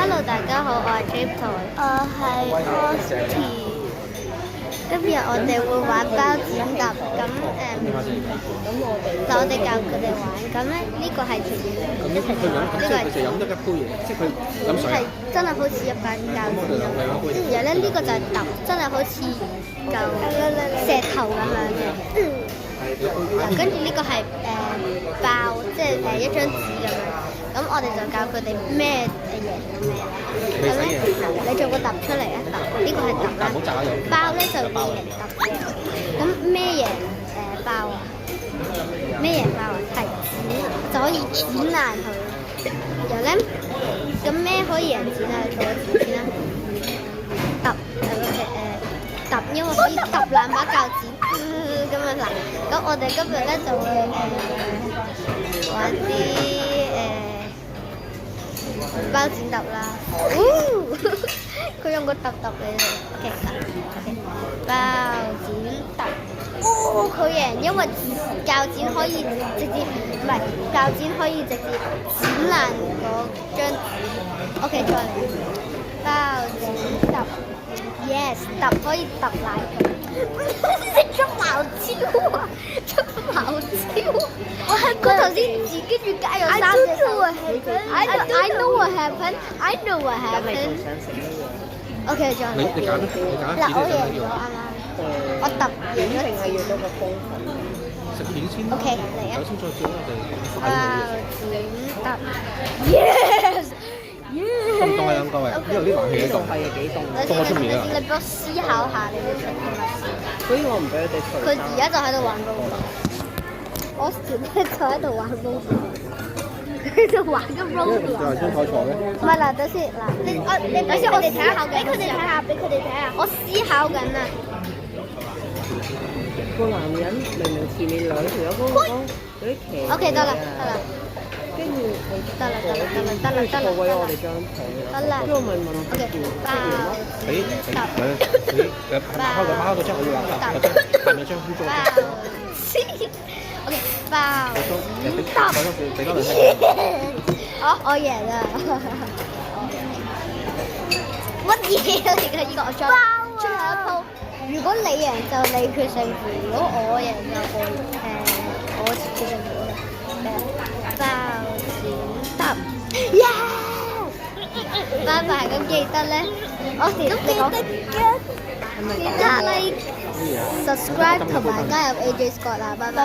Hello，大家好，我係 Trip 台，我係 Osty。今日我哋會玩包剪揼，咁就我哋教佢哋玩。咁咧呢個係甜嘅，咁佢飲，即係佢就飲得一杯嘢，即係佢飲水。係真係好似一把鉸剪咁。然後咧呢個就係揼，真係好似嚿石頭咁樣嘅。跟住呢個係爆，即係一張紙咁樣。咁我哋就教佢哋咩贏咩啦。咁咧你做個揼出嚟啊！揼呢個係揼啦。爆咧就贏揼嘅。咁咩贏爆啊？咩贏爆啊？係剪就可以剪爛佢。然後咧，咁咩可以贏剪啊？做個剪先啦。揼揼，因為可以揼爛把鉸剪。咁樣嗱，咁我哋今日咧就會玩啲包剪揼啦。佢用個揼揼嚟嘅，包剪揼。佢贏，因為鉸剪可以直接，唔係鉸剪可以直接剪爛嗰張紙。OK， 再嚟，包剪揼。Yes， 揼可以揼爛佢。食咗茅蕉啊！出茅蕉！我頭先自己住加咗3隻手。I know what happened. I know what happened. OK， 再嚟。你揀啦，嗱，我贏咗啱啱。我揼贏咗。定係要嗰個風粉。食片先。OK，嚟啊！首先再叫我哋包剪揼。Yes。凍唔凍啊？兩個位，因為啲冷氣喺度。係啊，幾凍。凍喺出面啊！你俾我思考下，你會食啲乜先？所以我唔俾佢哋除。佢而家就喺度玩 robot，我前咧就喺度玩 robot，佢就玩緊 robot。你係張台坐嘅？唔係嗱，等先嗱，你等先，我哋睇下，俾佢哋睇下，俾佢哋睇下，我思考緊啊。個男人明明前面兩條有嗰啲騎。OK， 得啦，得啦。跟住得啦，得啦，錯過咗我哋張台啦。得啦。跟住我咪問我，OK，包俾開個張我要畫下面張污糟嘅。OK， 包俾多兩隻。我贏啦！乜嘢嚟㗎？呢個我最後一鋪，如果你贏就你決勝負，如果我贏就我決勝負啦。包剪揼，yes！拜拜，咁記得咧，我時都記得嘅，記得 like、subscribe 同埋加入 AJ Scott 啦，拜拜。